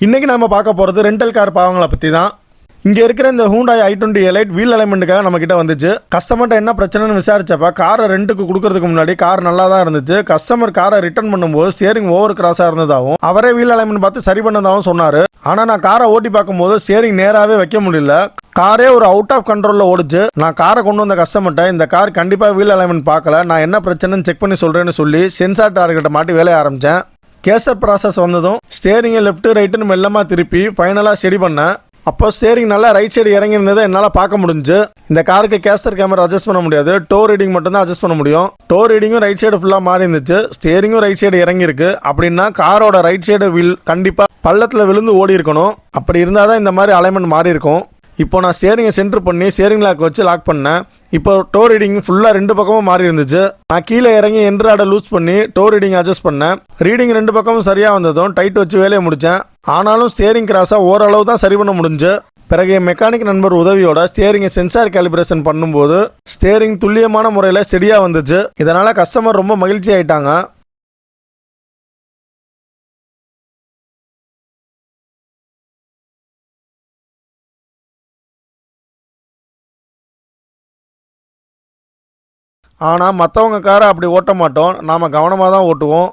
இன்றைக்கி நம்ம பார்க்க போகிறது ரெண்டல் கார் பாவங்களை பற்றி தான். இங்கே இருக்கிற இந்த ஹூண்டாய் i20 எலைட் வீல் அலைன்மெண்ட்டுக்காக நம்மக்கிட்ட வந்துச்சு. கஸ்டமர்கிட்ட என்ன பிரச்சனைன்னு விசாரிச்சப்ப காரை ரெண்டுக்கு கொடுக்கறதுக்கு முன்னாடி கார் நல்லா தான் இருந்துச்சு. கஸ்டமர் காரை ரிட்டர்ன் பண்ணும்போது ஸ்டியரிங் ஓவர் கிராஸாக இருந்ததாகவும் அவரே வீல் அலைன்மெண்ட் பார்த்து சரி பண்ணதாகவும் சொன்னார். ஆனால் நான் காரை ஓட்டி பார்க்கும்போது ஸ்டியரிங் நேராகவே வைக்க முடியல. காரே ஒரு அவுட் ஆஃப் கண்ட்ரோலில் ஓடிச்சு. நான் காரை கொண்டு வந்த கஸ்டமர்கிட்ட இந்த கார் கண்டிப்பாக வீல் அலைன்மெண்ட் பார்க்கல, நான் என்ன பிரச்சனைன்னு செக் பண்ணி சொல்கிறேன்னு சொல்லி சென்சார் டார்கெட்டை மாட்டி வேலையை ஆரம்பித்தேன். கேசர் ப்ராசஸ் வந்ததும் ஸ்டேரிங்கை லெஃப்ட்டு ரைட்டுன்னு மெல்லமாக திருப்பி ஃபைனலாக ஸ்டெடி பண்ணேன். அப்போ ஸ்டேரிங் நல்லா ரைட் சைடு இறங்கியிருந்ததை என்னால் பார்க்க முடிஞ்சு. இந்த காருக்கு கேசர் கேமரா அட்ஜஸ்ட் பண்ண முடியாது, டோ ரீடிங் மட்டும்தான் அட்ஜஸ்ட் பண்ண முடியும். டோ ரீடிங்கும் ரைட் சைடு ஃபுல்லாக மாறி இருந்துச்சு, ஸ்டேரிங்கும் ரைட் சைடு இறங்கியிருக்கு. அப்படின்னா காரோட ரைட் சைடு வீல் கண்டிப்பாக பள்ளத்தில் விழுந்து ஓடி இருக்கணும். அப்படி இருந்தால் தான் இந்த மாதிரி அலைன்மெண்ட் மாறி இருக்கும். இப்போ நான் ஸ்டேரிங்கை சென்டர் பண்ணி ஸ்டேரிங் லாக் வச்சு லாக் பண்ணேன். இப்போ டோ ரீடிங் ஃபுல்லாக ரெண்டு பக்கமும் மாறி இருந்துச்சு. நான் கீழே இறங்கி என்ட்ராடை லூஸ் பண்ணி டோ ரீடிங் அட்ஜஸ்ட் பண்ணேன். ரீடிங் ரெண்டு பக்கமும் சரியாக வந்ததும் டைட் வச்சு வேலையை முடித்தேன். ஆனாலும் ஸ்டேரிங் கிராஸாக ஓரளவு தான் சரி பண்ண முடிஞ்சு. பிறகு என் மெக்கானிக் நண்பர் உதவியோட ஸ்டேரிங்கை சென்சார் கேலிப்ரேஷன் பண்ணும்போது ஸ்டேரிங் துல்லியமான முறையில் ஸ்டெடியாக வந்துச்சு. இதனால் கஸ்டமர் ரொம்ப மகிழ்ச்சி ஆயிட்டாங்க. ஆனால் மற்றவங்க காரை அப்படி ஓட்ட மாட்டோம், நாம் கவனமாக தான் ஓட்டுவோம்.